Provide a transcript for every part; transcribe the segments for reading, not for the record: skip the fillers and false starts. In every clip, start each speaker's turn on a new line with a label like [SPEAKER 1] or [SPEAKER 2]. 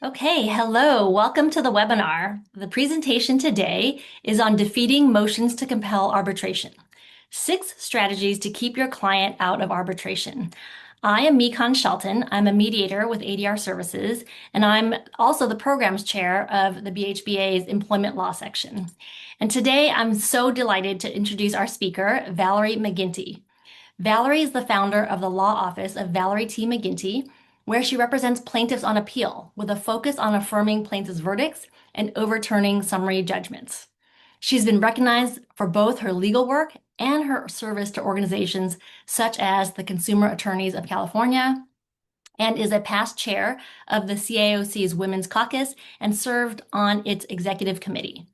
[SPEAKER 1] Okay, hello. Welcome to the webinar. The presentation today is on defeating motions to compel arbitration. 6 strategies to keep your client out of arbitration. I am Mekon Shelton. I'm a mediator with ADR Services, and I'm also the programs chair of the BHBA's Employment Law section. And today I'm so delighted to introduce our speaker, Valerie McGinty. Valerie is the founder of the law office of Valerie T. McGinty, where she represents plaintiffs on appeal with a focus on affirming plaintiffs' verdicts and overturning summary judgments. She's been recognized for both her legal work and her service to organizations such as the Consumer Attorneys of California, and is a past chair of the CAOC's Women's Caucus and served on its executive committee.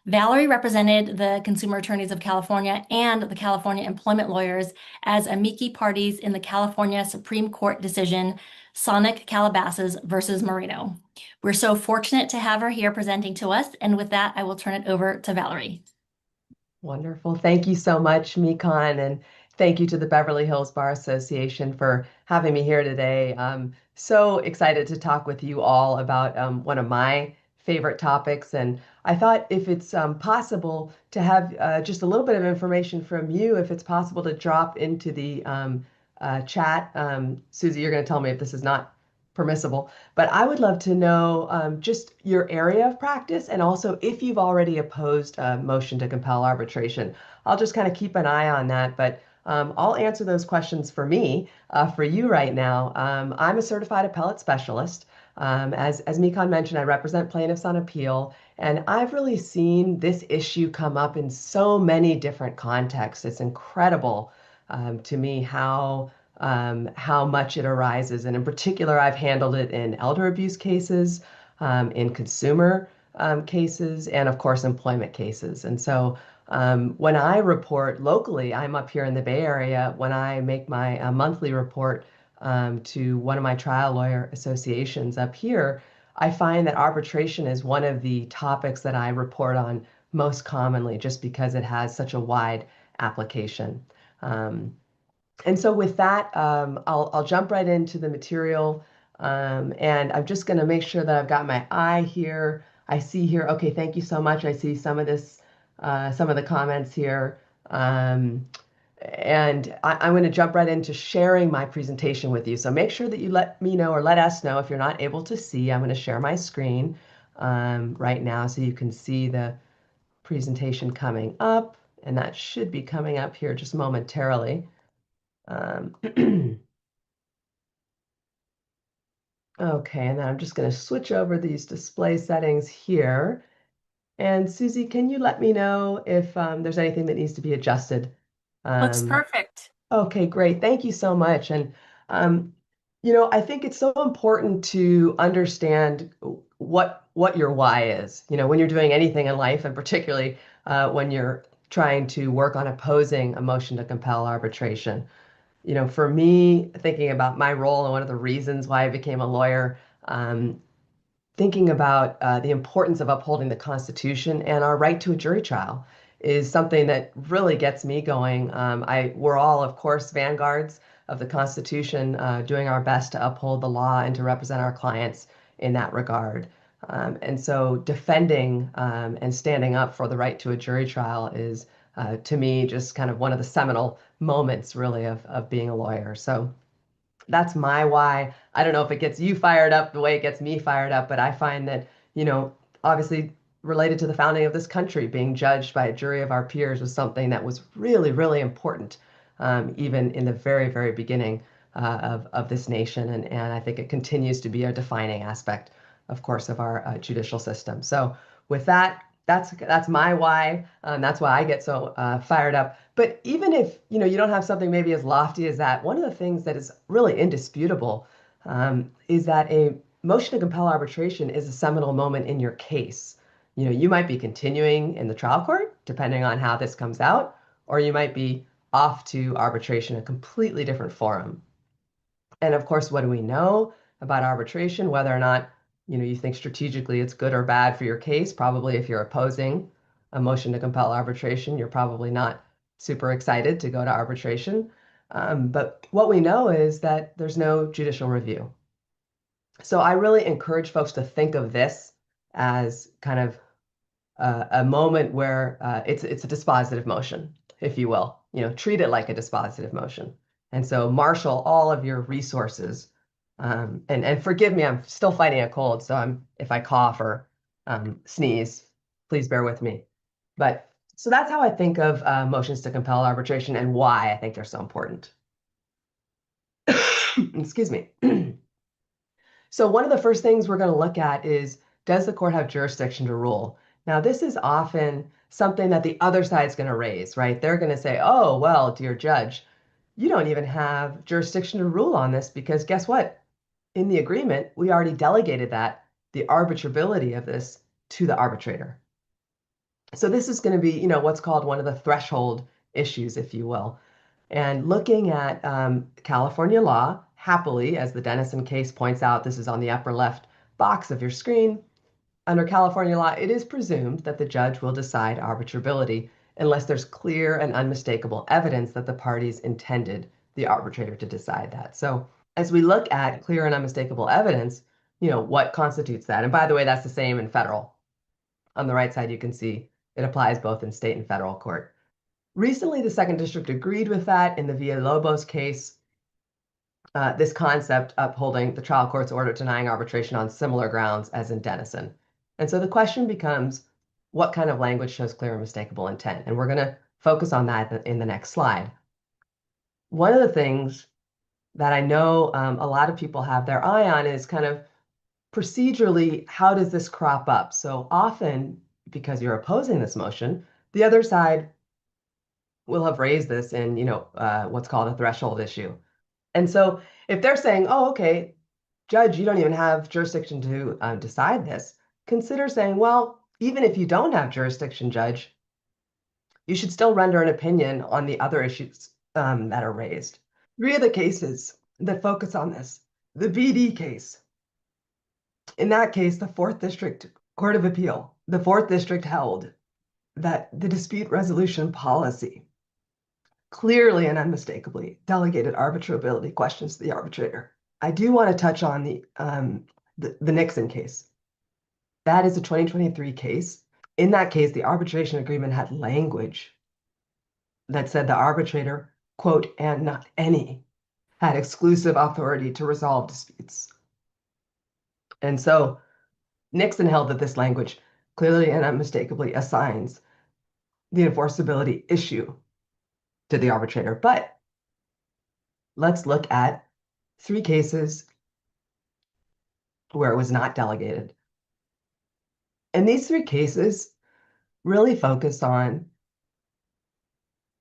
[SPEAKER 1] Valerie represented the Consumer Attorneys of California and the California employment lawyers as amici parties in the California Supreme Court decision, Sonic Calabasas versus Moreno. We're so fortunate to have her here presenting to us, and with that, I will turn it over to Valerie.
[SPEAKER 2] Wonderful. Thank you so much, Mekon, and thank you to the Beverly Hills Bar Association for having me here today. I'm so excited to talk with you all about one of my favorite topics, and I thought if it's possible to have just a little bit of information from you, if it's possible to drop into the chat. Susie, you're going to tell me if this is not permissible, but I would love to know just your area of practice and also if you've already opposed a motion to compel arbitration. I'll just kind of keep an eye on that, but I'll answer those questions for me, for you right now. I'm a certified appellate specialist. As Mekon mentioned, I represent plaintiffs on appeal, and I've really seen this issue come up in so many different contexts. It's incredible to me how much it arises. And in particular, I've handled it in elder abuse cases, in consumer cases, and of course, employment cases. And so when I report locally, I'm up here in the Bay Area. When I make my monthly report to one of my trial lawyer associations up here, I find that arbitration is one of the topics that I report on most commonly just because it has such a wide application. Um, and so with that, I'll jump right into the material. And I'm just going to make sure that I've got my eye here. I see here, okay, thank you so much. I see some of this, some of the comments here. And I'm going to jump right into sharing my presentation with you. So make sure that you let me know or let us know if you're not able to see. I'm going to share my screen right now so you can see the presentation coming up. And that should be coming up here just momentarily. Um, okay, and then I'm just going to switch over these display settings here. And Susie, can you let me know if there's anything that needs to be adjusted?
[SPEAKER 1] Looks
[SPEAKER 2] Um,
[SPEAKER 1] perfect.
[SPEAKER 2] okay, great. Thank you so much. And, um, I think it's so important to understand what your why is, when you're doing anything in life, and particularly when you're trying to work on opposing a motion to compel arbitration. For me, thinking about my role and one of the reasons why I became a lawyer, thinking about the importance of upholding the Constitution and our right to a jury trial is something that really gets me going. We're all, of course, vanguards of the Constitution, doing our best to uphold the law and to represent our clients in that regard. And so defending and standing up for the right to a jury trial is, to me, just kind of one of the seminal moments, really, of being a lawyer. So that's my why. I don't know if it gets you fired up the way it gets me fired up, but I find that, obviously related to the founding of this country, being judged by a jury of our peers was something that was really, really important, even in the very, very beginning of this nation. And I think it continues to be a defining aspect, of course, of our judicial system. So with that, that's my why. That's why I get so fired up. But even if you don't have something maybe as lofty as that, one of the things that is really indisputable is that a motion to compel arbitration is a seminal moment in your case. You might be continuing in the trial court, depending on how this comes out, or you might be off to arbitration, a completely different forum. And of course, what do we know about arbitration? Whether or not, you think strategically it's good or bad for your case. Probably if you're opposing a motion to compel arbitration, you're probably not super excited to go to arbitration. But what we know is that there's no judicial review. So I really encourage folks to think of this as kind of a moment where it's a dispositive motion, if you will. Treat it like a dispositive motion. And so marshal all of your resources. And forgive me, I'm still fighting a cold, so if I cough or sneeze, please bear with me. But so that's how I think of motions to compel arbitration and why I think they're so important. Excuse me. So one of the first things we're going to look at is, does the court have jurisdiction to rule? Now, this is often something that the other side's going to raise, right? They're going to say, oh, well, dear judge, you don't even have jurisdiction to rule on this because guess what? In the agreement, we already delegated the arbitrability of this to the arbitrator. So this is going to be, what's called one of the threshold issues, if you will. And looking at California law, happily, as the Dennison case points out, this is on the upper left box of your screen. Under California law, it is presumed that the judge will decide arbitrability unless there's clear and unmistakable evidence that the parties intended the arbitrator to decide that. So as we look at clear and unmistakable evidence, what constitutes that? And by the way, that's the same in federal. On the right side, you can see it applies both in state and federal court. Recently, the Second District agreed with that in the Villalobos case, this concept upholding the trial court's order denying arbitration on similar grounds as in Dennison. And so the question becomes, what kind of language shows clear and unmistakable intent? And we're going to focus on that in the next slide. One of the things that I know a lot of people have their eye on is kind of procedurally, how does this crop up? So often, because you're opposing this motion, the other side will have raised this in, what's called a threshold issue. And so if they're saying, oh, okay, judge, you don't even have jurisdiction to decide this, consider saying, well, even if you don't have jurisdiction, judge, you should still render an opinion on the other issues that are raised. Three of the cases that focus on this, the BD case. In that case, the Fourth District Court of Appeal, the Fourth District held that the dispute resolution policy clearly and unmistakably delegated arbitrability questions to the arbitrator. I do want to touch on the Nixon case. That is a 2023 case. In that case, the arbitration agreement had language that said the arbitrator, quote, and not any, had exclusive authority to resolve disputes. And so Nixon held that this language clearly and unmistakably assigns the enforceability issue to the arbitrator. But let's look at three cases where it was not delegated. And these three cases really focus on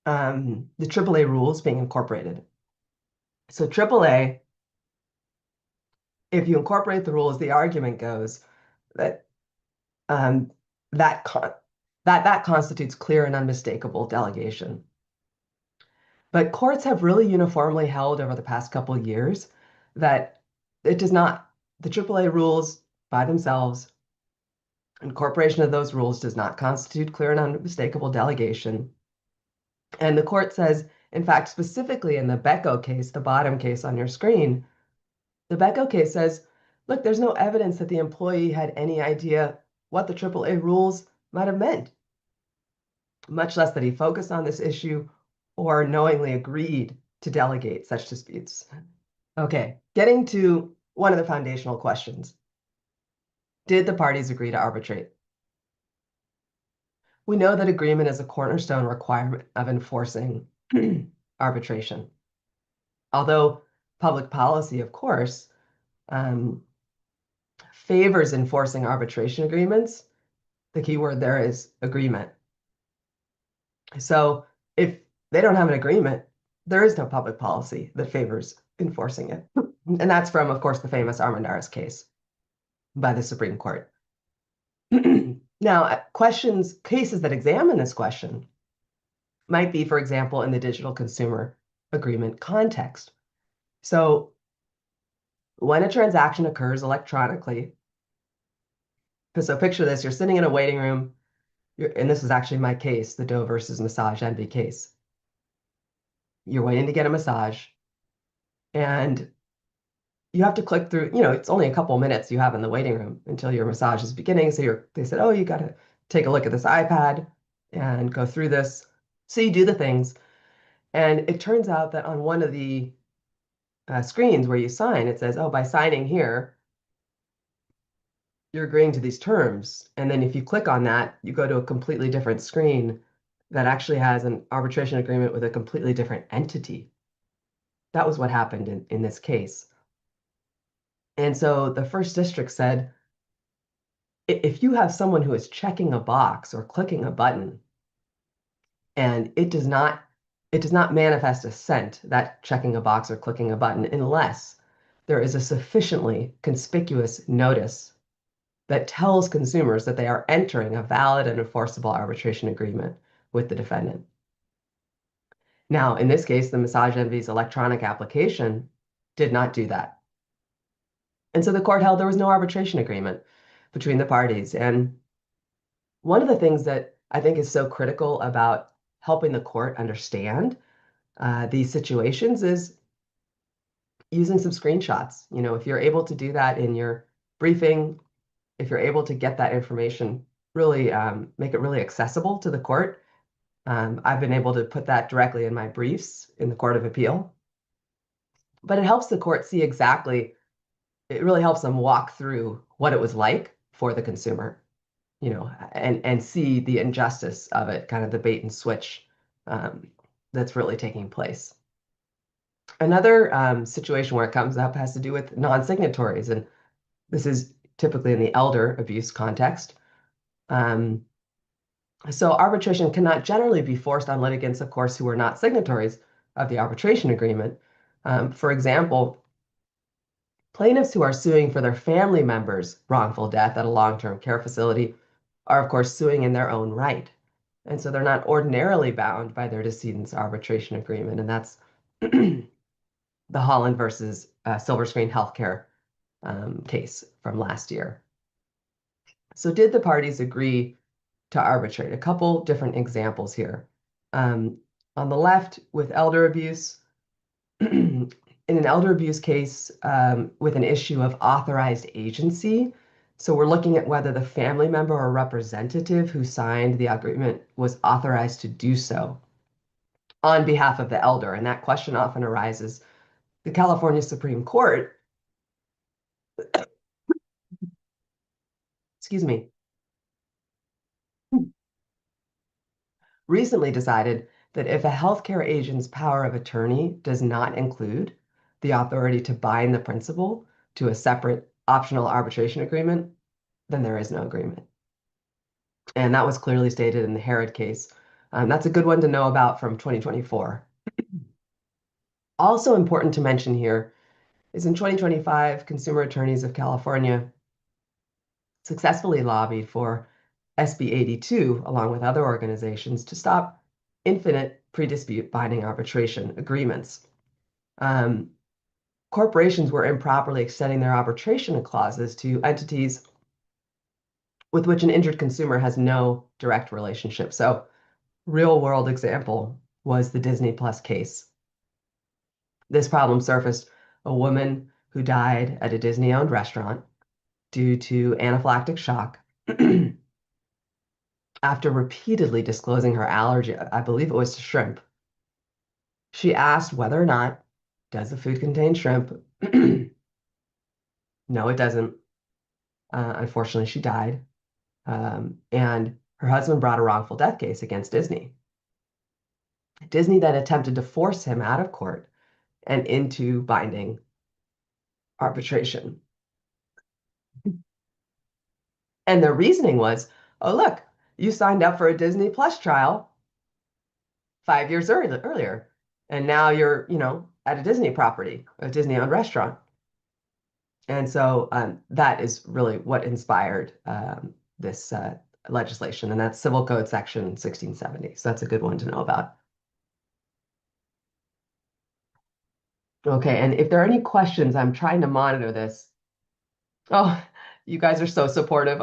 [SPEAKER 2] the AAA rules being incorporated. So AAA, if you incorporate the rules, the argument goes that that constitutes clear and unmistakable delegation. But courts have really uniformly held over the past couple of years that it does not. The AAA rules by themselves, incorporation of those rules does not constitute clear and unmistakable delegation. And the court says, in fact, specifically in the Becco case, the bottom case on your screen, the Becco case says, look, there's no evidence that the employee had any idea what the AAA rules might have meant, much less that he focused on this issue or knowingly agreed to delegate such disputes. Okay, getting to one of the foundational questions. Did the parties agree to arbitrate? We know that agreement is a cornerstone requirement of enforcing arbitration. Although public policy, of course, favors enforcing arbitration agreements, the key word there is agreement. So if they don't have an agreement, there is no public policy that favors enforcing it. And that's from, of course, the famous Armendariz case by the Supreme Court. Now, cases that examine this question might be, for example, in the digital consumer agreement context. So when a transaction occurs electronically, so picture this, you're sitting in a waiting room, and this is actually my case, the Doe versus Massage Envy case. You're waiting to get a massage, and you have to click through, it's only a couple minutes you have in the waiting room until your massage is beginning. So they said, oh, you got to take a look at this iPad and go through this. So you do the things. And it turns out that on one of the screens where you sign, it says, oh, by signing here, you're agreeing to these terms. And then if you click on that, you go to a completely different screen that actually has an arbitration agreement with a completely different entity. That was what happened in this case. And so the first district said, if you have someone who is checking a box or clicking a button and it does not manifest assent, that checking a box or clicking a button, unless there is a sufficiently conspicuous notice that tells consumers that they are entering a valid and enforceable arbitration agreement with the defendant. Now, in this case, the Massage Envy's electronic application did not do that. And so the court held there was no arbitration agreement between the parties. And one of the things that I think is so critical about helping the court understand these situations is using some screenshots. If you're able to do that in your briefing, if you're able to get that information, really make it really accessible to the court. I've been able to put that directly in my briefs in the Court of Appeal. But it helps the court see exactly, it really helps them walk through what it was like for the consumer, and see the injustice of it, kind of the bait and switch that's really taking place. Another situation where it comes up has to do with non-signatories, and this is typically in the elder abuse context. So arbitration cannot generally be forced on litigants, of course, who are not signatories of the arbitration agreement. For example, plaintiffs who are suing for their family members' wrongful death at a long-term care facility are, of course, suing in their own right. And so they're not ordinarily bound by their decedent's arbitration agreement. And that's the Holland versus Silver Screen Healthcare case from last year. So did the parties agree to arbitrate? A couple different examples here. On the left, with elder abuse, in an elder abuse case with an issue of authorized agency. So we're looking at whether the family member or representative who signed the agreement was authorized to do so on behalf of the elder. And that question often arises. The California Supreme Court, excuse me, recently decided that if a healthcare agent's power of attorney does not include the authority to bind the principal to a separate optional arbitration agreement, then there is no agreement. And that was clearly stated in the Herod case. That's a good one to know about from 2024. Also important to mention here is in 2025, Consumer Attorneys of California successfully lobbied for SB 82, along with other organizations, to stop infinite pre-dispute binding arbitration agreements. Corporations were improperly extending their arbitration clauses to entities with which an injured consumer has no direct relationship. So, real world example was the Disney Plus case. This problem surfaced a woman who died at a Disney-owned restaurant due to anaphylactic shock after repeatedly disclosing her allergy, I believe it was to shrimp. She asked whether or not, does the food contain shrimp? No, it doesn't. Unfortunately, she died. And her husband brought a wrongful death case against Disney. Disney then attempted to force him out of court and into binding arbitration. And their reasoning was, oh, look, you signed up for a Disney Plus trial 5 years earlier, and now you're, at a Disney property, a Disney-owned restaurant. And so that is really what inspired this legislation, and that's Civil Code Section 1670. So that's a good one to know about. Okay, and if there are any questions, I'm trying to monitor this. Oh, you guys are so supportive.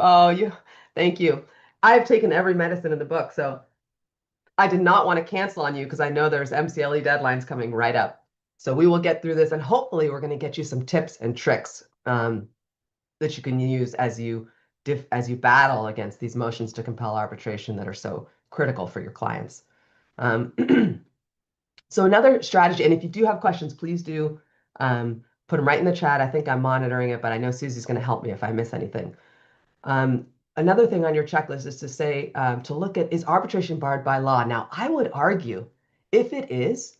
[SPEAKER 2] Thank you. I've taken every medicine in the book, so I did not want to cancel on you because I know there's MCLE deadlines coming right up. So we will get through this, and hopefully we're going to get you some tips and tricks that you can use as you battle against these motions to compel arbitration that are so critical for your clients. Um, so another strategy, and if you do have questions, please do put them right in the chat. I think I'm monitoring it, but I know Susie's going to help me if I miss anything. Another thing on your checklist is to say, to look at, is arbitration barred by law? Now, I would argue if it is,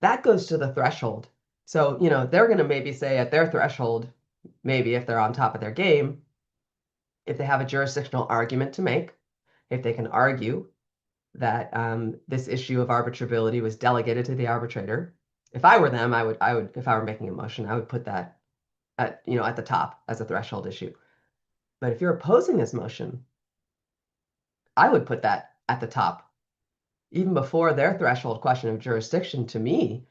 [SPEAKER 2] that goes to the threshold. So, they're going to maybe say at their threshold, maybe if they're on top of their game, if they have a jurisdictional argument to make, if they can argue that this issue of arbitrability was delegated to the arbitrator. If I were them, if I were making a motion, I would put that at the top as a threshold issue. But if you're opposing this motion, I would put that at the top, even before their threshold question of jurisdiction to me,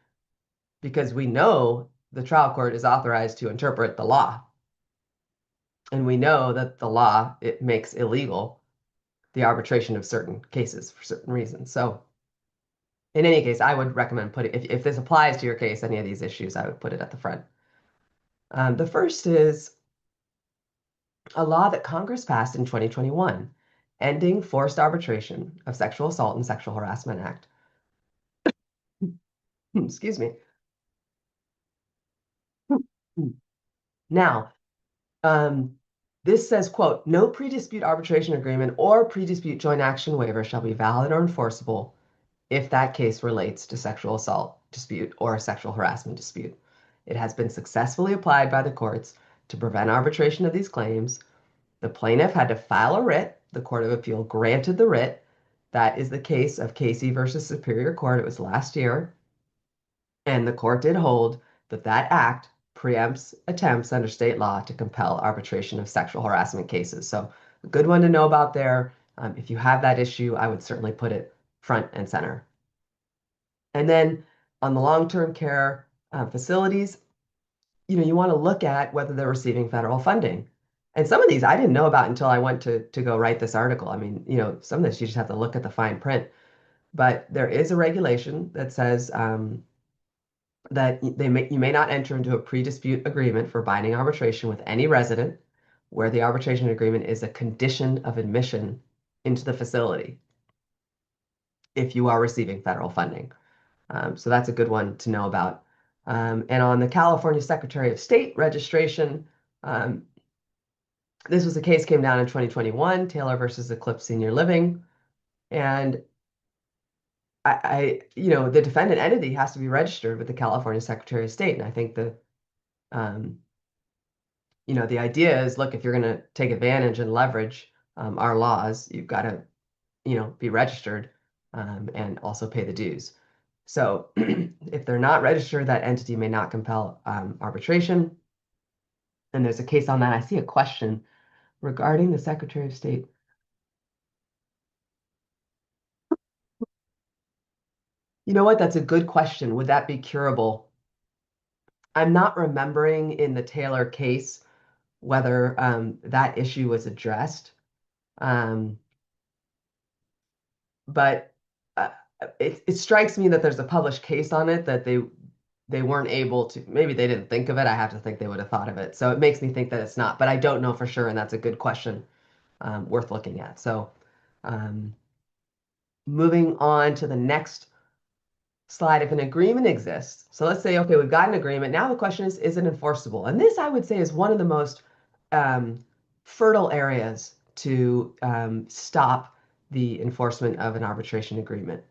[SPEAKER 2] because we know the trial court is authorized to interpret the law. And we know that the law, it makes illegal the arbitration of certain cases for certain reasons. So in any case, I would recommend putting, if this applies to your case, any of these issues, I would put it at the front. The first is a law that Congress passed in 2021, ending forced arbitration of sexual assault and sexual harassment act. Excuse me. Now, this says, quote, no pre-dispute arbitration agreement or pre-dispute joint action waiver shall be valid or enforceable if that case relates to sexual assault dispute or a sexual harassment dispute. It has been successfully applied by the courts to prevent arbitration of these claims. The plaintiff had to file a writ. The Court of Appeal granted the writ. That is the case of Casey versus Superior Court. It was last year. And the court did hold that that act preempts attempts under state law to compel arbitration of sexual harassment cases. So a good one to know about there. If you have that issue, I would certainly put it front and center. And then on the long-term care facilities, you want to look at whether they're receiving federal funding. And some of these I didn't know about until I went to go write this article. I mean, some of this you just have to look at the fine print. But there is a regulation that says that you may not enter into a pre-dispute agreement for binding arbitration with any resident where the arbitration agreement is a condition of admission into the facility if you are receiving federal funding. So that's a good one to know about. And on the California Secretary of State registration, this was a case came down in 2021, Taylor versus Eclipse Senior Living. And the defendant entity has to be registered with the California Secretary of State. And I think the idea is, look, if you're going to take advantage and leverage our laws, you've got to, be registered and also pay the dues. So if they're not registered, that entity may not compel arbitration. And there's a case on that. I see a question regarding the Secretary of State. You know what? That's a good question. Would that be curable? I'm not remembering in the Taylor case whether that issue was addressed. But it strikes me that there's a published case on it that they weren't able to, maybe they didn't think of it. I have to think they would have thought of it. So it makes me think that it's not, but I don't know for sure. And that's a good question worth looking at. So moving on to the next slide, if an agreement exists. So let's say, okay, we've got an agreement. Now the question is it enforceable? And this I would say is one of the most fertile areas to stop the enforcement of an arbitration agreement.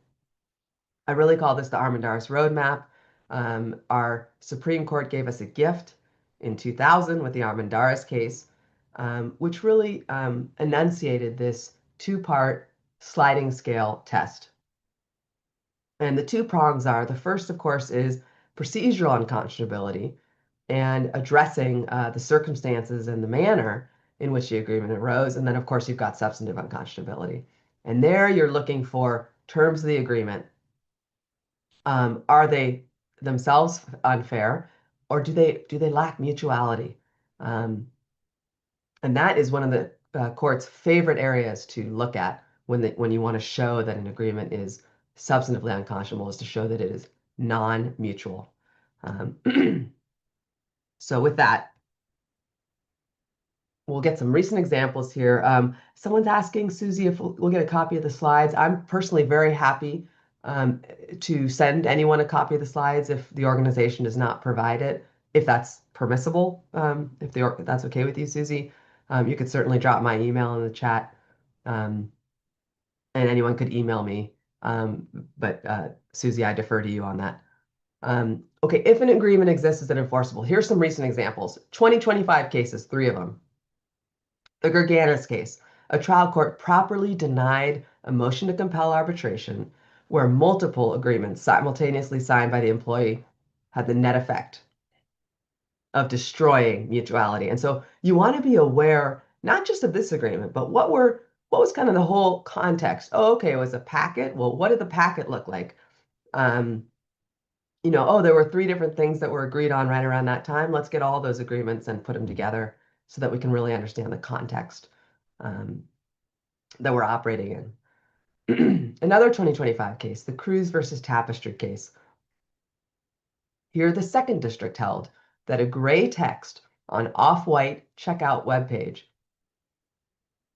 [SPEAKER 2] I really call this the Armendariz Roadmap. Our Supreme Court gave us a gift in 2000 with the Armendariz case, which really enunciated this two-part sliding scale test. And the two prongs are, the first, of course, is procedural unconscionability and addressing the circumstances and the manner in which the agreement arose. And then, of course, you've got substantive unconscionability. And there you're looking for terms of the agreement. Are they themselves unfair, or do they lack mutuality? And that is one of the court's favorite areas to look at when you want to show that an agreement is substantively unconscionable, is to show that it is non-mutual. So with that, we'll get some recent examples here. Someone's asking Susie if we'll get a copy of the slides. I'm personally very happy to send anyone a copy of the slides if the organization does not provide it, if that's permissible, if that's okay with you, Susie. You could certainly drop my email in the chat, and anyone could email me. But Susie, I defer to you on that. Okay, if an agreement exists, is it enforceable? Here's some recent examples. 2025 cases, 3 of them. The Gerganis case, a trial court properly denied a motion to compel arbitration where multiple agreements simultaneously signed by the employee had the net effect of destroying mutuality. And so you want to be aware not just of this agreement, but what was kind of the whole context. Oh, okay, it was a packet. Well, what did the packet look like? There were 3 different things that were agreed on right around that time. Let's get all those agreements and put them together so that we can really understand the context that we're operating in. Another 2025 case, the Cruz versus Tapestry case. Here, the second district held that a gray text on off-white checkout webpage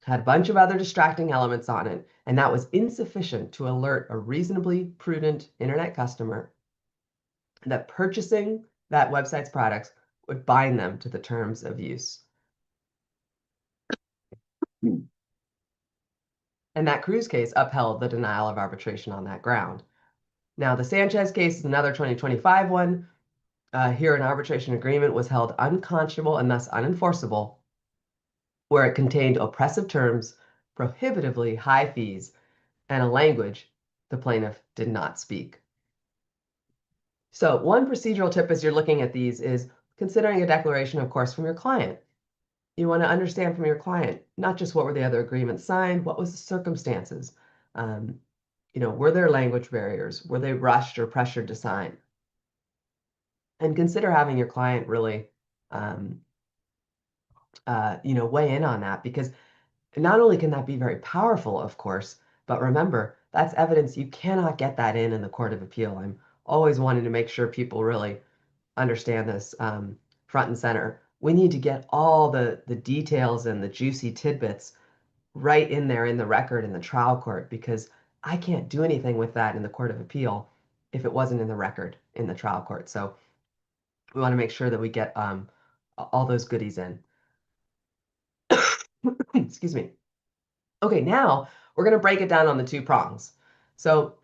[SPEAKER 2] had a bunch of other distracting elements on it, and that was insufficient to alert a reasonably prudent internet customer that purchasing that website's products would bind them to the terms of use. And that Cruz case upheld the denial of arbitration on that ground. Now, the Sanchez case is another 2025 one. Here, an arbitration agreement was held unconscionable and thus unenforceable, where it contained oppressive terms, prohibitively high fees, and a language the plaintiff did not speak. So one procedural tip as you're looking at these is considering a declaration, of course, from your client. You want to understand from your client, not just what were the other agreements signed, what was the circumstances? Were there language barriers? Were they rushed or pressured to sign? And consider having your client really, weigh in on that, because not only can that be very powerful, of course, but remember, that's evidence you cannot get that in the Court of Appeal. I'm always wanting to make sure people really understand this front and center. We need to get all the details and the juicy tidbits right in there in the record in the trial court, because I can't do anything with that in the Court of Appeal if it wasn't in the record in the trial court. So we want to make sure that we get all those goodies in. Excuse me. Okay, now we're going to break it down on the 2 prongs. So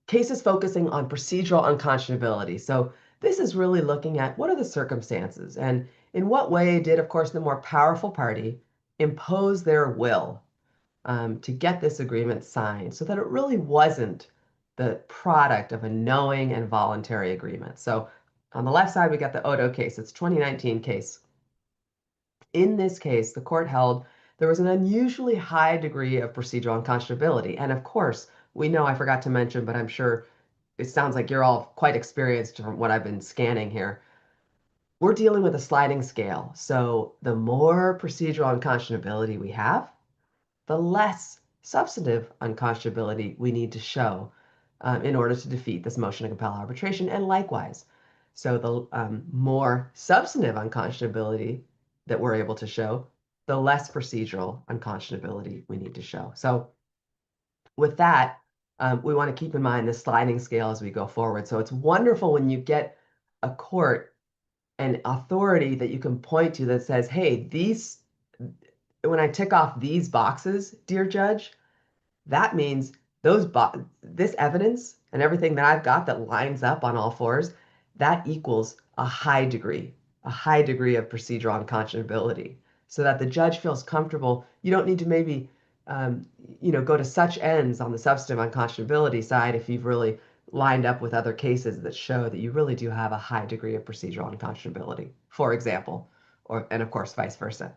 [SPEAKER 2] cases focusing on procedural unconscionability. So this is really looking at what are the circumstances and in what way did, of course, the more powerful party impose their will to get this agreement signed so that it really wasn't the product of a knowing and voluntary agreement. So on the left side, we got the Odo case. It's a 2019 case. In this case, the court held there was an unusually high degree of procedural unconscionability. And of course, we know, I forgot to mention, but I'm sure it sounds like you're all quite experienced from what I've been scanning here. We're dealing with a sliding scale. So the more procedural unconscionability we have, the less substantive unconscionability we need to show in order to defeat this motion to compel arbitration, and likewise. So the more substantive unconscionability that we're able to show, the less procedural unconscionability we need to show. So with that, we want to keep in mind the sliding scale as we go forward. So it's wonderful when you get a court and authority that you can point to that says, hey, when I tick off these boxes, dear judge, that means this evidence and everything that I've got that lines up on all fours, that equals a high degree of procedural unconscionability, so that the judge feels comfortable. You don't need to maybe go to such ends on the substantive unconscionability side if you've really lined up with other cases that show that you really do have a high degree of procedural unconscionability, for example, and of course, vice versa.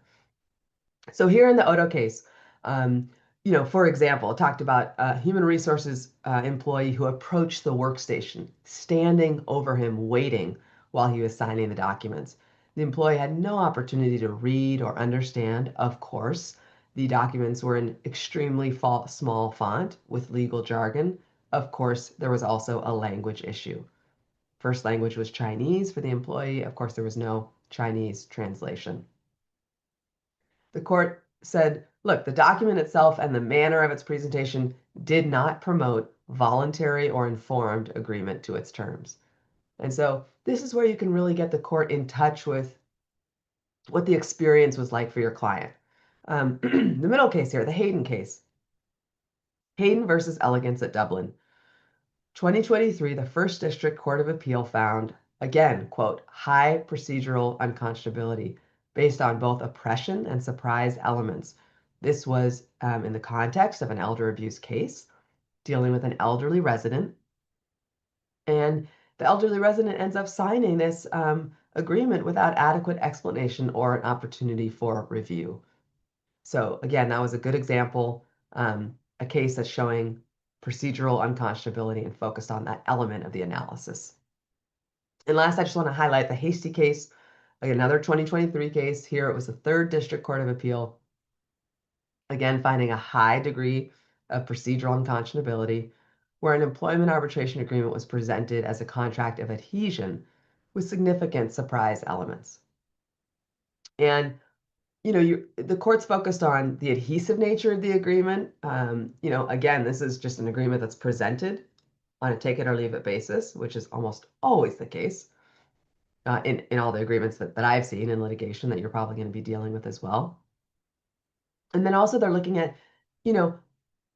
[SPEAKER 2] So here in the Odo case, for example, it talked about a human resources employee who approached the workstation, standing over him, waiting while he was signing the documents. The employee had no opportunity to read or understand. Of course, the documents were in extremely small font with legal jargon. Of course, there was also a language issue. First language was Chinese for the employee. Of course, there was no Chinese translation. The court said, look, the document itself and the manner of its presentation did not promote voluntary or informed agreement to its terms. And so this is where you can really get the court in touch with what the experience was like for your client. The middle case here, the Hayden case. Hayden versus Elegance at Dublin. 2023, the First District Court of Appeal found, again, quote, high procedural unconscionability based on both oppression and surprise elements. This was in the context of an elder abuse case dealing with an elderly resident. And the elderly resident ends up signing this agreement without adequate explanation or an opportunity for review. So again, that was a good example, a case that's showing procedural unconscionability and focused on that element of the analysis. And last, I just want to highlight the Hasty case, another 2023 case. Here it was the Third District Court of Appeal, again finding a high degree of procedural unconscionability, where an employment arbitration agreement was presented as a contract of adhesion with significant surprise elements. And the court's focused on the adhesive nature of the agreement. Again, this is just an agreement that's presented on a take it or leave it basis, which is almost always the case in all the agreements that I've seen in litigation that you're probably going to be dealing with as well. And then also they're looking at,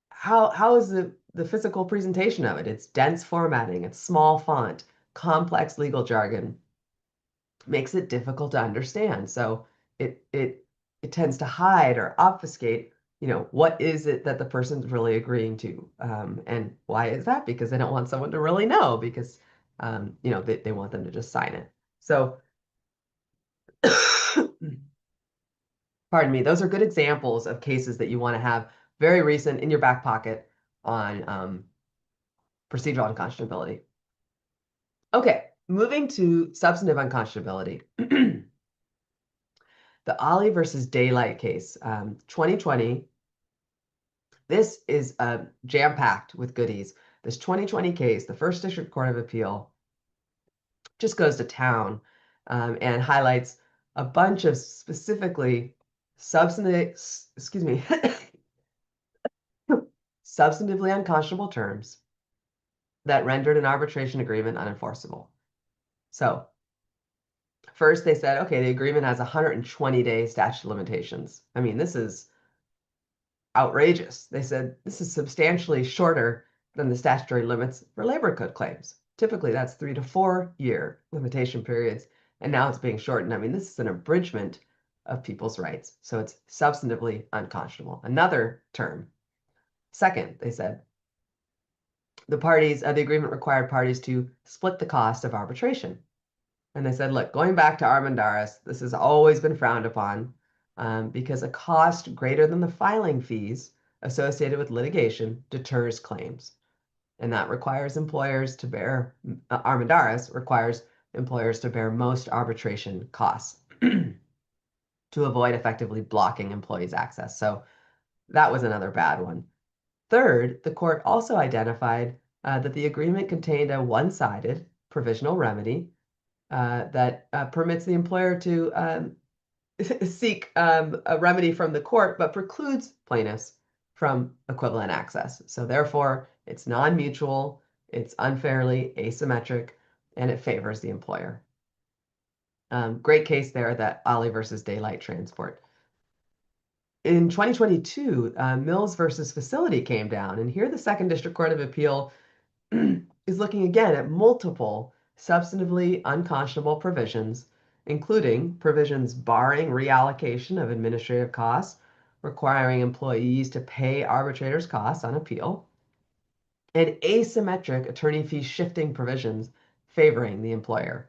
[SPEAKER 2] how is the physical presentation of it? It's dense formatting, it's small font, complex legal jargon, makes it difficult to understand. So it tends to hide or obfuscate, what is it that the person's really agreeing to? And why is that? Because they don't want someone to really know because, they want them to just sign it. So, pardon me, those are good examples of cases that you want to have very recent in your back pocket on procedural unconscionability. Okay, moving to substantive unconscionability. The Ollie versus Daylight case, 2020. This is jam-packed with goodies. This 2020 case, the First District Court of Appeal, just goes to town and highlights a bunch of specifically substantively unconscionable terms that rendered an arbitration agreement unenforceable. So first they said, okay, the agreement has 120-day statute of limitations. I mean, this is outrageous. They said this is substantially shorter than the statutory limits for labor code claims. Typically, that's 3 to 4 year limitation periods, and now it's being shortened. I mean, this is an abridgment of people's rights, so it's substantively unconscionable. Another term. Second, they said, the agreement required parties to split the cost of arbitration. And they said, look, going back to Armendariz, this has always been frowned upon because a cost greater than the filing fees associated with litigation deters claims. And that requires employers to bear, Armendariz requires employers to bear most arbitration costs to avoid effectively blocking employees' access. So that was another bad one. Third, the court also identified that the agreement contained a one-sided provisional remedy that permits the employer to seek a remedy from the court, but precludes plaintiffs from equivalent access. So therefore, it's non-mutual, it's unfairly asymmetric, and it favors the employer. Great case there, that Ollie versus Daylight Transport. In 2022, Mills versus Facility came down, and here the Second District Court of Appeal is looking again at multiple substantively unconscionable provisions, including provisions barring reallocation of administrative costs, requiring employees to pay arbitrators' costs on appeal, and asymmetric attorney fee shifting provisions favoring the employer,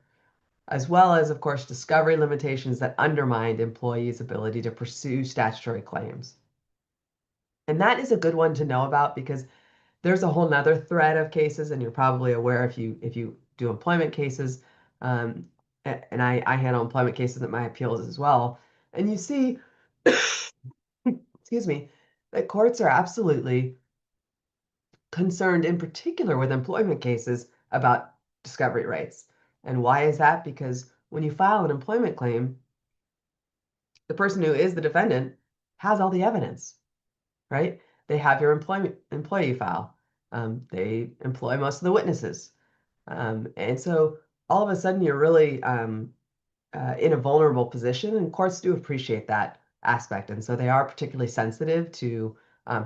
[SPEAKER 2] as well as, of course, discovery limitations that undermined employees' ability to pursue statutory claims. And that is a good one to know about because there's a whole nother thread of cases, and you're probably aware if you do employment cases, and I handle employment cases at my appeals as well, and you see, excuse me, that courts are absolutely concerned, in particular with employment cases, about discovery rights. And why is that? Because when you file an employment claim, the person who is the defendant has all the evidence, right? They have your employee file. They employ most of the witnesses. And so all of a sudden you're really in a vulnerable position, and courts do appreciate that aspect. And so they are particularly sensitive to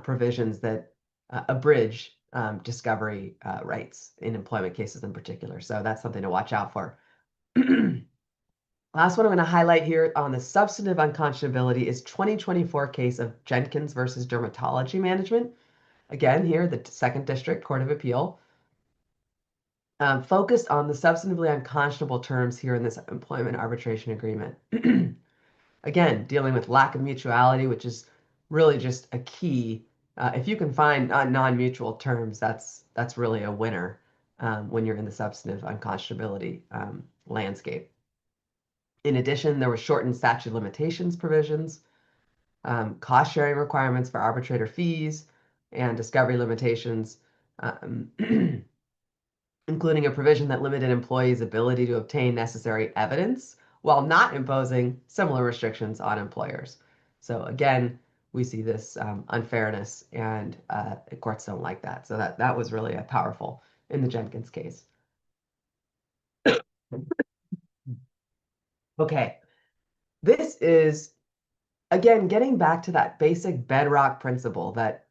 [SPEAKER 2] provisions that abridge discovery rights in employment cases in particular. So that's something to watch out for. Last one I'm going to highlight here on the substantive unconscionability is 2024 case of Jenkins versus Dermatology Management. Again, here, the Second District Court of Appeal focused on the substantively unconscionable terms here in this employment arbitration agreement. Again, dealing with lack of mutuality, which is really just a key. If you can find non-mutual terms, that's really a winner when you're in the substantive unconscionability landscape. In addition, there were shortened statute of limitations provisions, cost-sharing requirements for arbitrator fees, and discovery limitations, including a provision that limited employees' ability to obtain necessary evidence while not imposing similar restrictions on employers. So again, we see this unfairness, and courts don't like that. So that was really powerful in the Jenkins case. Okay, this is, again, getting back to that basic bedrock principle that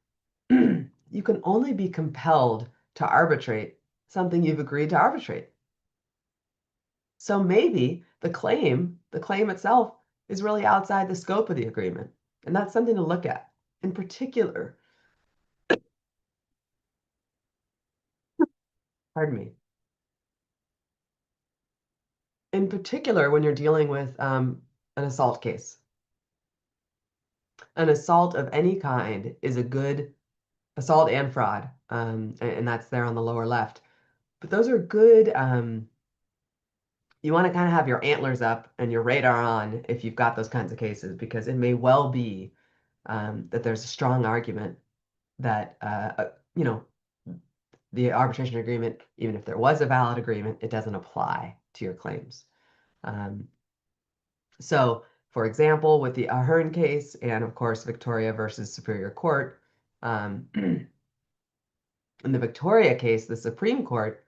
[SPEAKER 2] you can only be compelled to arbitrate something you've agreed to arbitrate. So maybe the claim itself is really outside the scope of the agreement. And that's something to look at. In particular, pardon me, in particular, when you're dealing with an assault case. An assault of any kind is a good assault and fraud, and that's there on the lower left. But those are good. You want to kind of have your antlers up and your radar on if you've got those kinds of cases, because it may well be that there's a strong argument that the arbitration agreement, even if there was a valid agreement, it doesn't apply to your claims. So, for example, with the Ahern case and, of course, Victoria versus Superior Court, in the Victoria case, the Supreme Court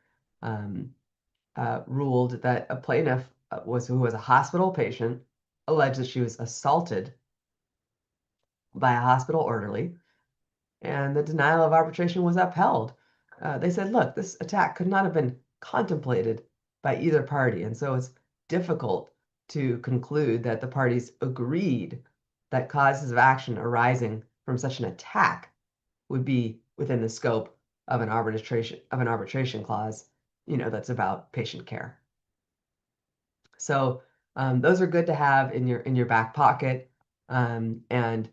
[SPEAKER 2] ruled that a plaintiff who was a hospital patient alleged that she was assaulted by a hospital orderly, and the denial of arbitration was upheld. They said, look, this attack could not have been contemplated by either party, and so it's difficult to conclude that the parties agreed that causes of action arising from such an attack would be within the scope of an arbitration clause, that's about patient care. So those are good to have in your back pocket, and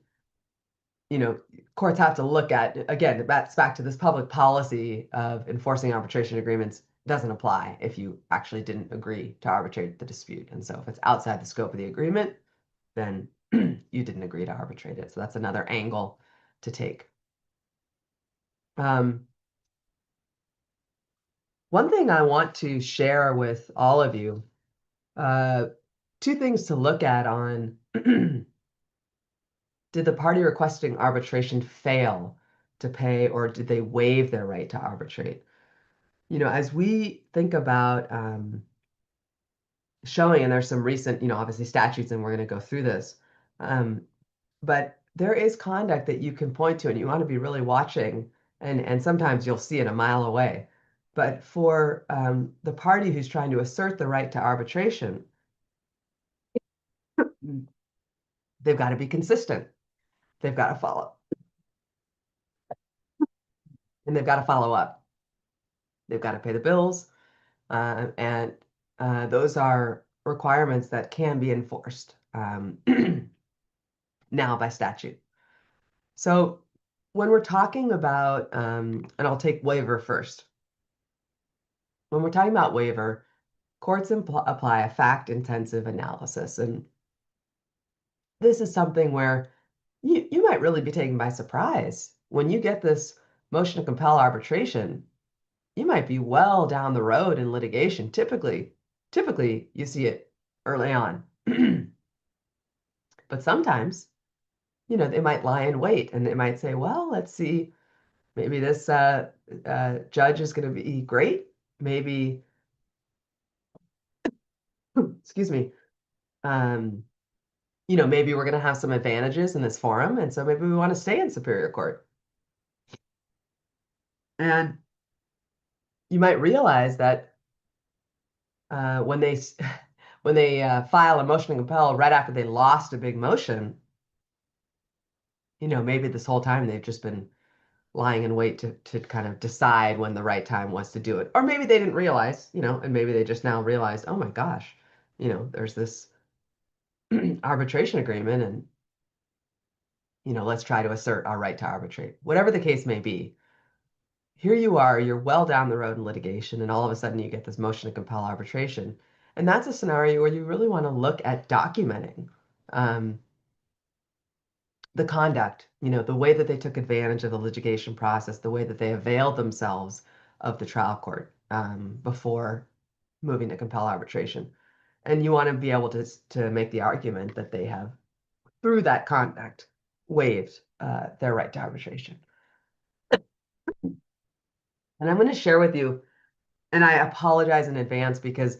[SPEAKER 2] courts have to look at, again, that's back to this public policy of enforcing arbitration agreements doesn't apply if you actually didn't agree to arbitrate the dispute. And so if it's outside the scope of the agreement, then you didn't agree to arbitrate it. So that's another angle to take. One thing I want to share with all of you, two things to look at on did the party requesting arbitration fail to pay, or did they waive their right to arbitrate? As we think about showing, and there's some recent, obviously statutes, and we're going to go through this, but there is conduct that you can point to, and you want to be really watching, and sometimes you'll see it a mile away. But for the party who's trying to assert the right to arbitration, they've got to be consistent. They've got to follow. And they've got to follow up. They've got to pay the bills. And those are requirements that can be enforced now by statute. So when we're talking about, and I'll take waiver first. When we're talking about waiver, courts apply a fact-intensive analysis. And this is something where you might really be taken by surprise when you get this motion to compel arbitration. you might be well down the road in litigation. Typically you see it early on. But sometimes, they might lie in wait and they might say, well, let's see, maybe this judge is going to be great. Maybe, excuse me, um, maybe we're going to have some advantages in this forum. And so maybe we want to stay in Superior Court. And you might realize that when they when they file a motion to compel right after they lost a big motion, maybe this whole time they've just been lying in wait to kind of decide when the right time was to do it. Or maybe they didn't realize, and maybe they just now realized, oh my gosh, there's this arbitration agreement and, let's try to assert our right to arbitrate. Whatever the case may be, here you are, you're well down the road in litigation, and all of a sudden you get this motion to compel arbitration. And that's a scenario where you really want to look at documenting um, the conduct, the way that they took advantage of the litigation process, the way that they availed themselves of the trial court before moving to compel arbitration. And you want to be able to make the argument that they have, through that conduct, waived their right to arbitration. And I'm going to share with you, and I apologize in advance because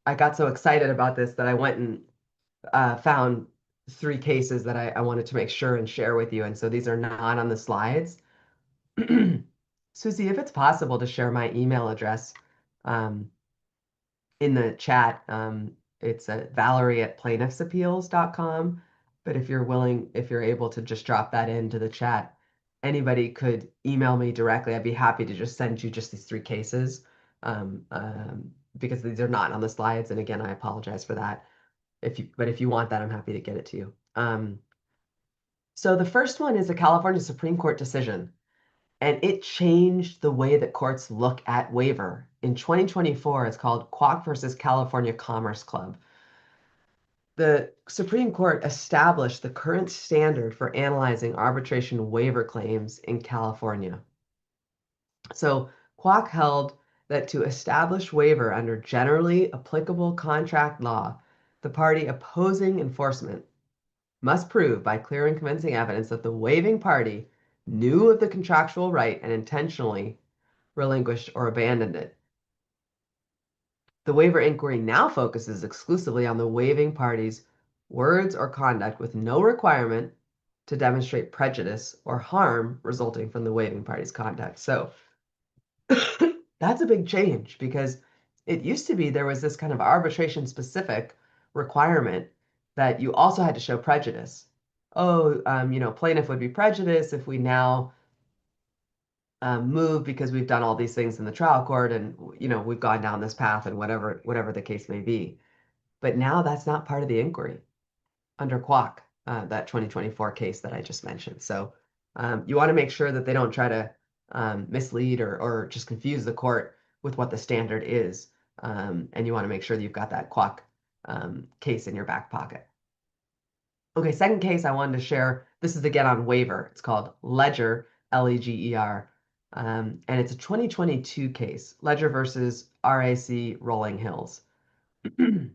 [SPEAKER 2] I got so excited about this that I went and found 3 cases that I wanted to make sure and share with you. And so these are not on the slides. Susie, if it's possible to share my email address um, in the chat, it's at valerie@plaintiffsappeals.com. But if you're able to just drop that into the chat, anybody could email me directly. I'd be happy to just send you just these 3 cases because these are not on the slides. And again, I apologize for that. But if you want that, I'm happy to get it to you. So the first one is a California Supreme Court decision, and it changed the way that courts look at waiver. In 2024, it's called Kwok versus California Commerce Club. The Supreme Court established the current standard for analyzing arbitration waiver claims in California. So Kwok held that to establish waiver under generally applicable contract law, the party opposing enforcement must prove by clear and convincing evidence that the waiving party knew of the contractual right and intentionally relinquished or abandoned it. The waiver inquiry now focuses exclusively on the waiving party's words or conduct with no requirement to demonstrate prejudice or harm resulting from the waiving party's conduct. So that's a big change because it used to be there was this kind of arbitration specific requirement that you also had to show prejudice. Oh, plaintiff would be prejudiced if we now move because we've done all these things in the trial court and we've gone down this path and whatever the case may be. But now that's not part of the inquiry under Kwok, that 2024 case that I just mentioned. So you want to make sure that they don't try to mislead or just confuse the court with what the standard is. And you want to make sure that you've got that Kwok case in your back pocket. Okay, second case I wanted to share. This is again on waiver. It's called Ledger, Leger. And it's a 2022 case, Ledger versus RAC Rolling Hills. And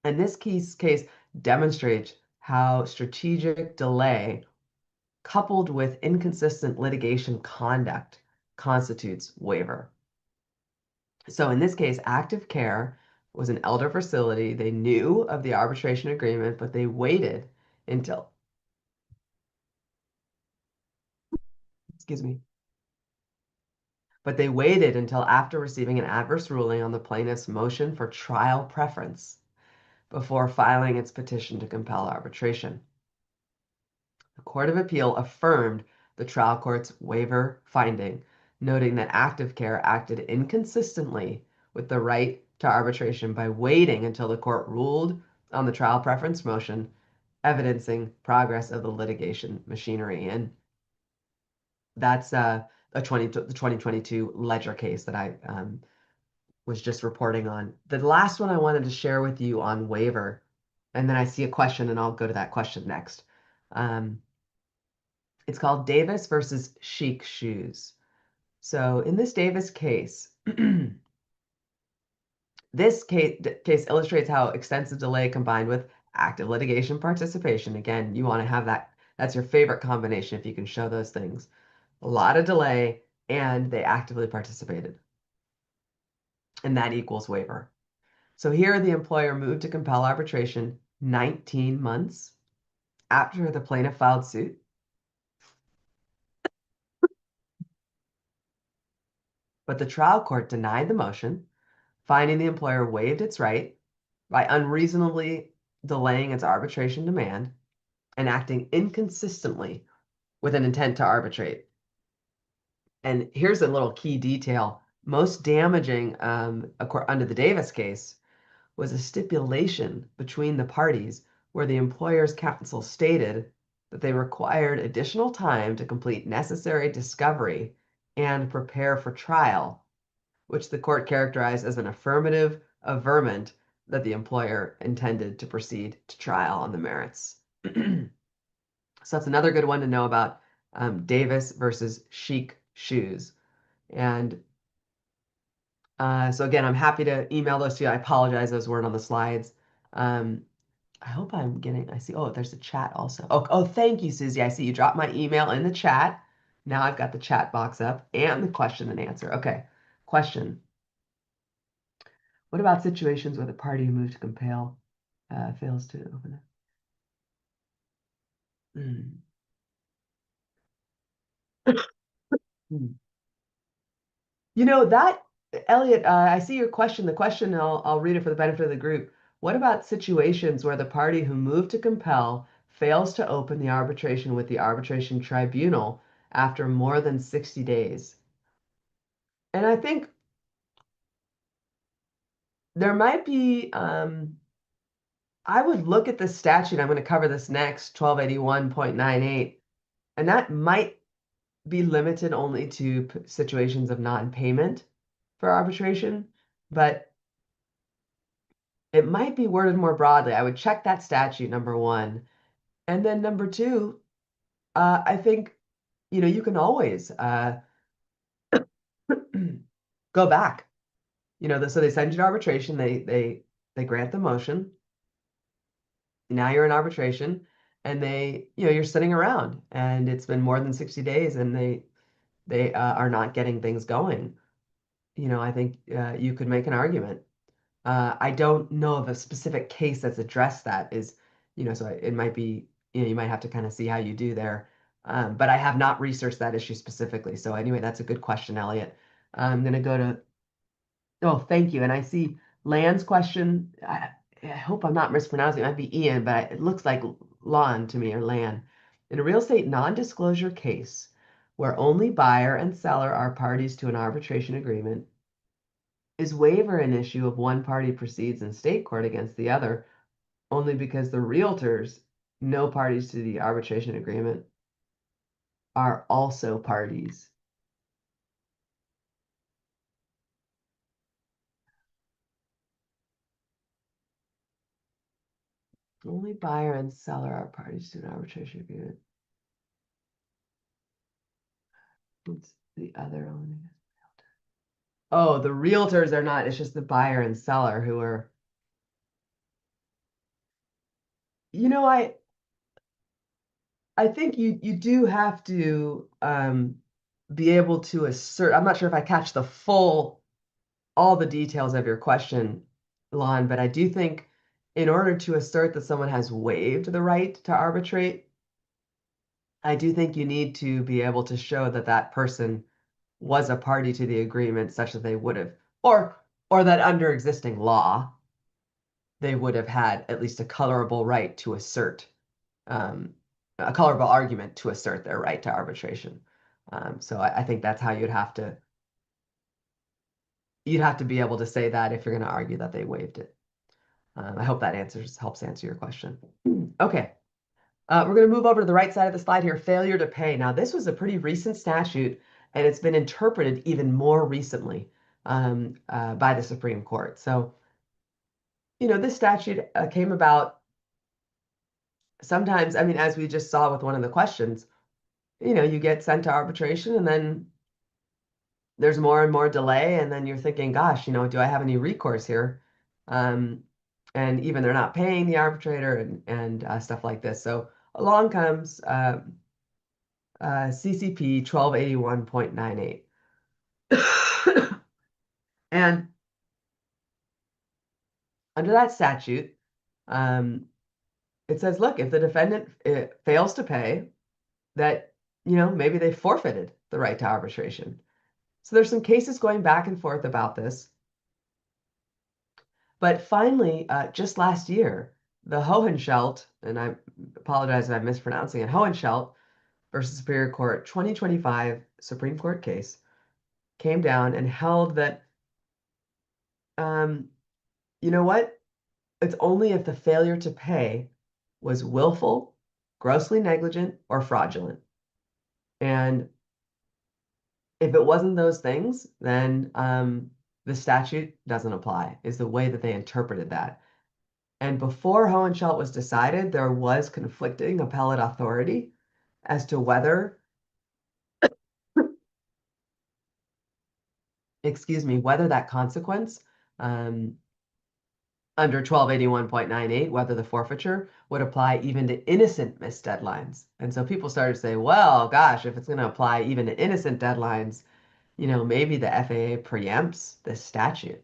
[SPEAKER 2] this case demonstrates how strategic delay coupled with inconsistent litigation conduct constitutes waiver. So in this case, Active Care was an elder facility. They knew of the arbitration agreement, but they waited until, excuse me, but they waited until after receiving an adverse ruling on the plaintiff's motion for trial preference before filing its petition to compel arbitration. The Court of Appeal affirmed the trial court's waiver finding, noting that Active Care acted inconsistently with the right to arbitration by waiting until the court ruled on the trial preference motion, evidencing progress of the litigation machinery. And that's the 2022 Ledger case that I was just reporting on. The last one I wanted to share with you on waiver, and then I see a question and I'll go to that question next. It's called Davis versus Chic Shoes. So in this Davis case, this case illustrates how extensive delay combined with active litigation participation. Again, you want to have that. That's your favorite combination if you can show those things. A lot of delay, and they actively participated. And that equals waiver. So here the employer moved to compel arbitration 19 months after the plaintiff filed suit. But the trial court denied the motion, finding the employer waived its right by unreasonably delaying its arbitration demand and acting inconsistently with an intent to arbitrate. And here's a little key detail. Most damaging under the Davis case was a stipulation between the parties where the employer's counsel stated that they required additional time to complete necessary discovery and prepare for trial, which the court characterized as an affirmative averment that the employer intended to proceed to trial on the merits. So that's another good one to know about Davis versus Chic Shoes. And so again, I'm happy to email those to you. I apologize, those weren't on the slides. I hope I'm getting, I see, oh, there's a chat also. Oh, thank you, Susie. I see you dropped my email in the chat. Now I've got the chat box up and the question and answer. Okay, question. What about situations where the party who moved to compel fails to open it? Hmm. Hmm. You know that, Elliot, I see your question. The question, I'll read it for the benefit of the group. What about situations where the party who moved to compel fails to open the arbitration with the arbitration tribunal after more than 60 days? And I think there might be, I would look at the statute. I'm going to cover this next, 1281.98, and that might be limited only to situations of non-payment for arbitration, but it might be worded more broadly. I would check that statute, number one. And then number two, I think, you can always go back. So they send you to arbitration, they grant the motion. Now you're in arbitration, and you're sitting around, and it's been more than 60 days, and they are not getting things going. I think you could make an argument. I don't know of a specific case that's addressed that so it might be, you might have to kind of see how you do there. But I have not researched that issue specifically. So anyway, that's a good question, Elliot. I'm going to go to, oh, thank you. And I see Lan's question. I hope I'm not mispronouncing it. It might be Ian, but it looks like Lan to me, or Lan. In a real estate non-disclosure case where only buyer and seller are parties to an arbitration agreement, is waiver an issue if one party proceeds in state court against the other only because the realtors, no parties to the arbitration agreement, are also parties? Only buyer and seller are parties to an arbitration agreement. It's the other only. Oh, the realtors are not. It's just the buyer and seller who are. I think you do have to be able to assert. I'm not sure if I catch all the details of your question, Lon, but I do think in order to assert that someone has waived the right to arbitrate, I do think you need to be able to show that that person was a party to the agreement such that they would have, or that under existing law, they would have had at least a colorable right to assert, um, a colorable argument to assert their right to arbitration. So I think that's how you'd have to be able to say that if you're going to argue that they waived it. I hope that helps answer your question. Okay. We're going to move over to the right side of the slide here, failure to pay. Now, this was a pretty recent statute, and it's been interpreted even more recently by the Supreme Court. So, this statute came about sometimes, I mean, as we just saw with one of the questions, you get sent to arbitration, and then there's more and more delay, and then you're thinking, gosh, do I have any recourse here? Um, and even they're not paying the arbitrator and stuff like this. So along comes CCP 1281.98. And under that statute, um, it says, look, if the defendant fails to pay, that, maybe they forfeited the right to arbitration. So there's some cases going back and forth about this. But finally, just last year, the Hohenschelt, and I apologize if I'm mispronouncing it, Hohenschelt versus Superior Court 2025 Supreme Court case came down and held that, um, you know what? It's only if the failure to pay was willful, grossly negligent, or fraudulent. And if it wasn't those things, then the statute doesn't apply, is the way that they interpreted that. And before Hohenschelt was decided, there was conflicting appellate authority as to whether, excuse me, whether that consequence um, under 1281.98, whether the forfeiture would apply even to innocent missed deadlines. And so people started to say, well, gosh, if it's going to apply even to innocent deadlines, maybe the FAA preempts this statute.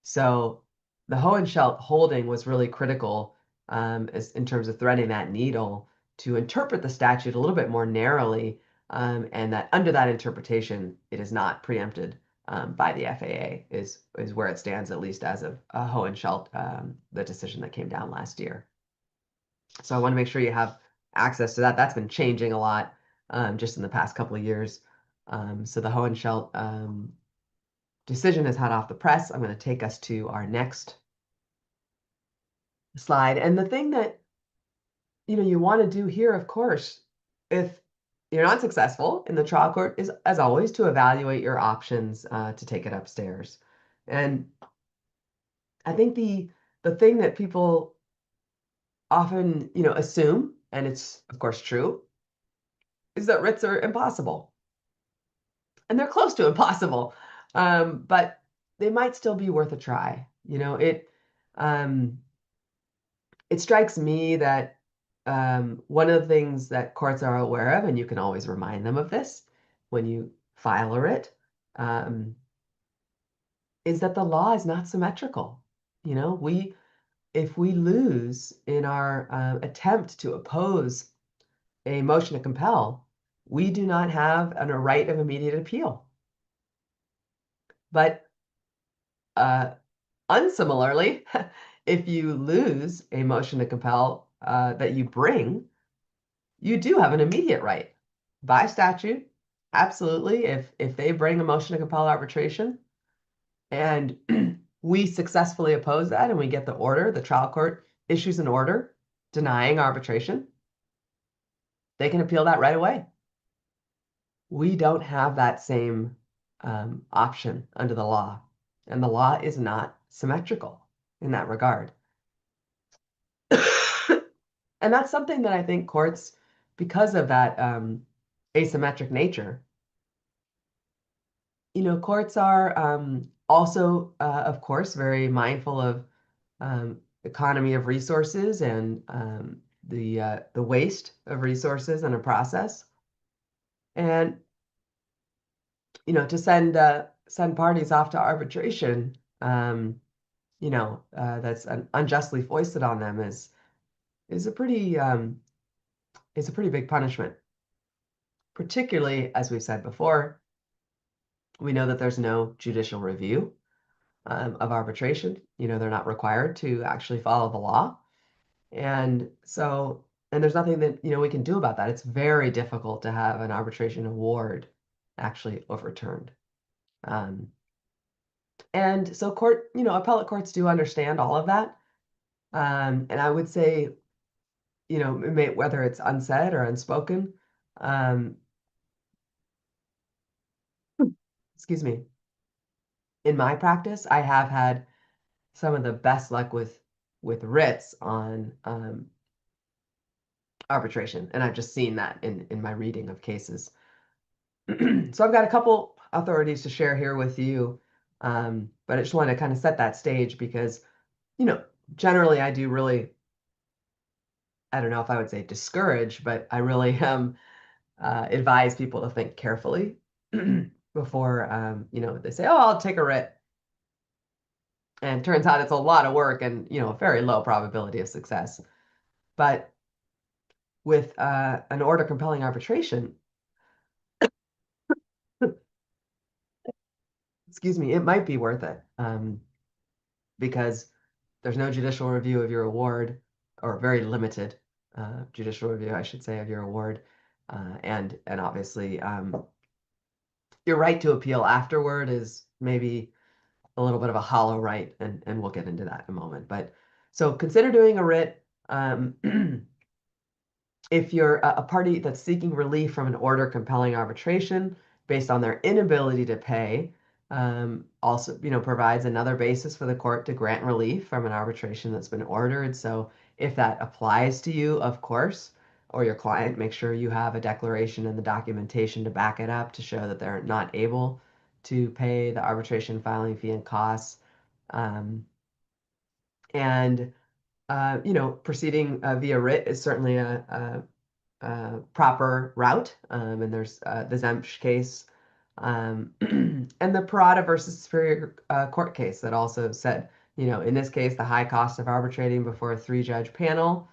[SPEAKER 2] So the Hohenschelt holding was really critical in terms of threading that needle to interpret the statute a little bit more narrowly, and that under that interpretation, it is not preempted by the FAA, is where it stands, at least as of Hohenschelt, the decision that came down last year. So I want to make sure you have access to that. That's been changing a lot just in the past couple of years. So the Hohenschelt decision is hot off the press. I'm going to take us to our next slide. And the thing that you want to do here, of course, if you're not successful in the trial court, is, as always, to evaluate your options to take it upstairs. And I think the thing that people often assume, and it's of course true, is that writs are impossible, and they're close to impossible, but they might still be worth a try. It strikes me that one of the things that courts are aware of, and you can always remind them of this when you file a writ, is that the law is not symmetrical. If we lose in our attempt to oppose a motion to compel, we do not have a right of immediate appeal. But unsimilarly, if you lose a motion to compel that you bring, you do have an immediate right by statute. Absolutely. If they bring a motion to compel arbitration and we successfully oppose that and we get the order, the trial court issues an order denying arbitration, they can appeal that right away. We don't have that same option under the law, and the law is not symmetrical in that regard. And that's something that I think courts, because of that asymmetric nature, courts are also, of course, very mindful of economy of resources and the waste of resources in a process. And to send parties off to arbitration, that's unjustly foisted on them is a pretty big punishment. Particularly, as we've said before, we know that there's no judicial review of arbitration. They're not required to actually follow the law, and there's nothing that we can do about that. It's very difficult to have an arbitration award actually overturned. And so appellate courts do understand all of that. And I would say, whether it's unsaid or unspoken, excuse me, in my practice, I have had some of the best luck with writs on arbitration. And I've just seen that in my reading of cases. So I've got a couple authorities to share here with you. But I just want to kind of set that stage because, you know, generally I do really, I don't know if I would say discourage, but I really advise people to think carefully before, they say, oh, I'll take a writ. And it turns out it's a lot of work and, a very low probability of success. But with an order compelling arbitration, excuse me, it might be worth it because there's no judicial review of your award, or very limited judicial review, I should say, of your award. And obviously, your right to appeal afterward is maybe a little bit of a hollow right, and we'll get into that in a moment. But so consider doing a writ. If you're a party that's seeking relief from an order compelling arbitration based on their inability to pay, also, provides another basis for the court to grant relief from an arbitration that's been ordered. So if that applies to you, of course, or your client, make sure you have a declaration and the documentation to back it up to show that they're not able to pay the arbitration filing fee and costs. And proceeding via writ is certainly a proper route. And there's the Zemsch case, and the Parada versus Superior Court case that also said, in this case, the high cost of arbitrating before a three-judge panel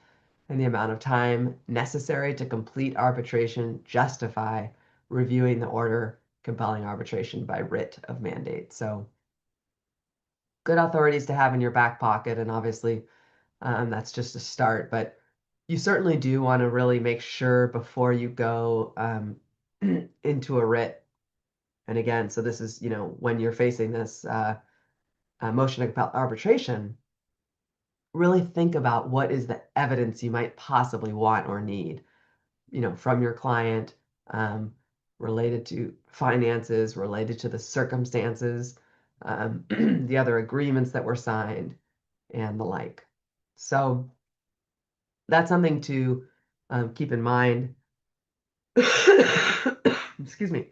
[SPEAKER 2] and the amount of time necessary to complete arbitration justify reviewing the order compelling arbitration by writ of mandate. So good authorities to have in your back pocket, and obviously that's just a start, but you certainly do want to really make sure before you go into a writ. And again, so this is, when you're facing this motion to compel arbitration, really think about what is the evidence you might possibly want or need, from your client, related to finances, related to the circumstances, the other agreements that were signed, and the like. So that's something to keep in mind. Excuse me.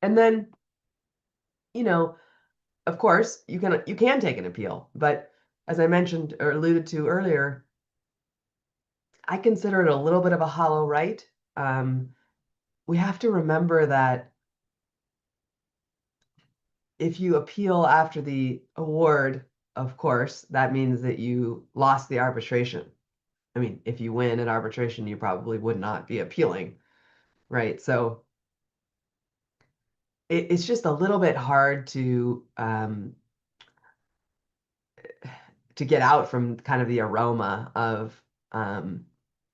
[SPEAKER 2] And then, you know, of course, you can take an appeal, but as I mentioned or alluded to earlier, I consider it a little bit of a hollow right. We have to remember that if you appeal after the award, of course, that means that you lost the arbitration. I mean, if you win at arbitration, you probably would not be appealing, right? So it's just a little bit hard to get out from kind of the aroma of,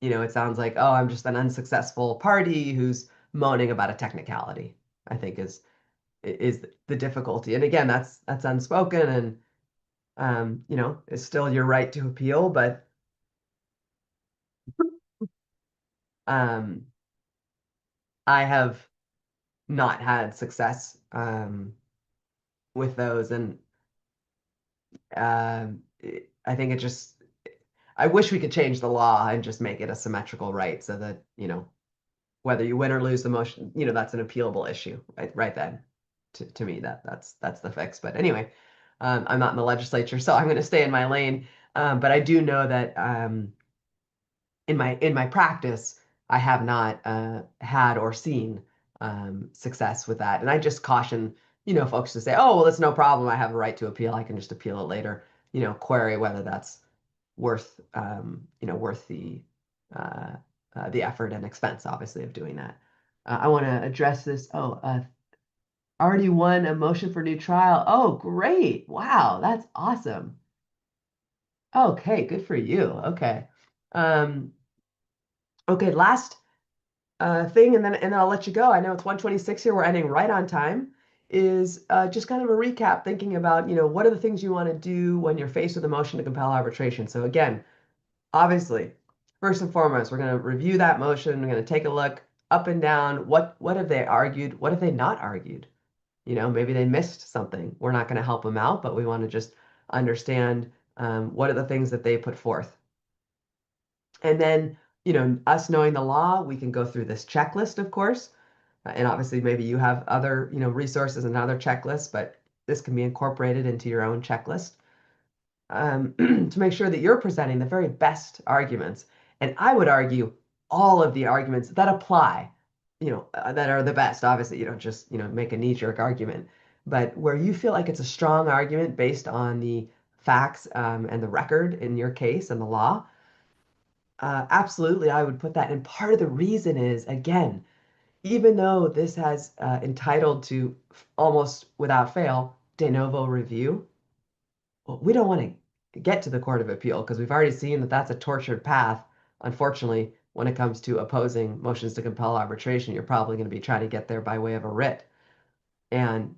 [SPEAKER 2] it sounds like, oh, I'm just an unsuccessful party who's moaning about a technicality, I think is the difficulty. And again, that's unspoken, and it's still your right to appeal, but um, I have not had success with those, and I think I wish we could change the law and just make it a symmetrical right so that, whether you win or lose the motion, that's an appealable issue, right then. To me, that's the fix. But anyway, I'm not in the legislature, so I'm going to stay in my lane. But I do know that in my practice, I have not had or seen success with that. And I just caution, folks to say, oh, well, it's no problem. I have a right to appeal. I can just appeal it later. Query whether that's worth the effort and expense, obviously, of doing that. I want to address this. Oh, already won a motion for new trial. Oh, great. Wow, that's awesome. Okay, good for you. Okay. Um, okay, last thing, and then I'll let you go. I know it's 1:26 here. We're ending right on time. Is just kind of a recap, thinking about, what are the things you want to do when you're faced with a motion to compel arbitration. So again, obviously, first and foremost, we're going to review that motion. We're going to take a look up and down. What have they argued? What have they not argued? Maybe they missed something. We're not going to help them out, but we want to just understand what are the things that they put forth. And then us knowing the law, we can go through this checklist, of course. And obviously, maybe you have other, resources and other checklists, but this can be incorporated into your own checklist to make sure that you're presenting the very best arguments. And I would argue all of the arguments that apply, that are the best. Obviously, you don't just, make a knee-jerk argument, but where you feel like it's a strong argument based on the facts and the record in your case and the law. Absolutely, I would put that. And part of the reason is, again, even though this has entitled to almost without fail de novo review, well, we don't want to get to the Court of Appeal because we've already seen that that's a tortured path. Unfortunately, when it comes to opposing motions to compel arbitration, you're probably going to be trying to get there by way of a writ and,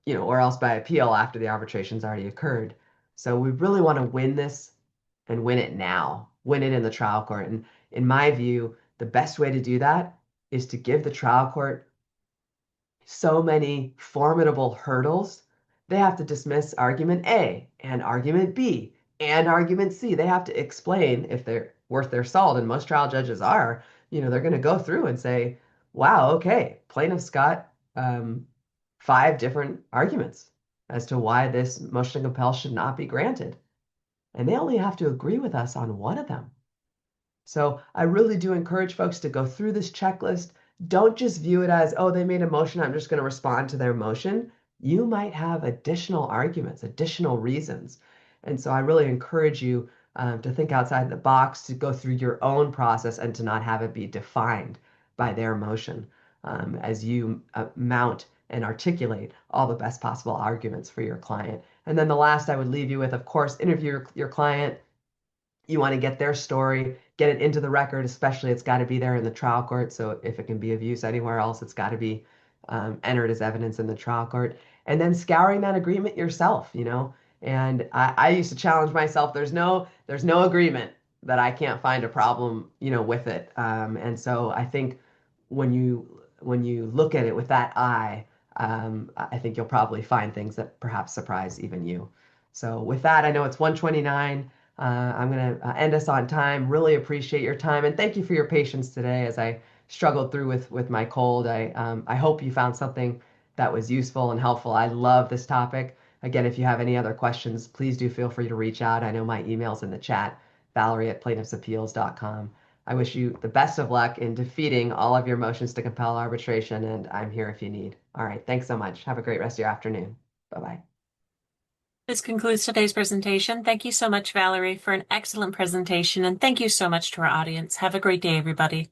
[SPEAKER 2] or else by appeal after the arbitration's already occurred. So we really want to win this and win it now, win it in the trial court. And in my view, the best way to do that is to give the trial court so many formidable hurdles. They have to dismiss argument A and argument B and argument C. They have to explain if they're worth their salt, and most trial judges are, they're going to go through and say, wow, okay, plaintiff's got 5 different arguments as to why this motion to compel should not be granted. And they only have to agree with us on one of them. So I really do encourage folks to go through this checklist. Don't just view it as, oh, they made a motion, I'm just going to respond to their motion. You might have additional arguments, additional reasons. And so I really encourage you to think outside the box, to go through your own process and to not have it be defined by their motion as you mount and articulate all the best possible arguments for your client. And then the last I would leave you with, of course, interview your client. You want to get their story, get it into the record, especially it's got to be there in the trial court. So if it can be of use anywhere else, it's got to be entered as evidence in the trial court. And then scouring that agreement yourself, And I used to challenge myself. There's no agreement that I can't find a problem, with it. And so I think when you look at it with that eye, I think you'll probably find things that perhaps surprise even you. So with that, I know it's 1:29. I'm going to end us on time. Really appreciate your time, and thank you for your patience today as I struggled through with my cold. I hope you found something that was useful and helpful. I love this topic. Again, if you have any other questions, please do feel free to reach out. I know my email's in the chat, Valerie@plaintiffsappeals.com. I wish you the best of luck in defeating all of your motions to compel arbitration, and I'm here if you need. All right, thanks so much. Have a great rest of your afternoon. Bye-bye.
[SPEAKER 3] This concludes today's presentation. Thank you so much, Valerie, for an excellent presentation, and thank you so much to our audience. Have a great day, everybody.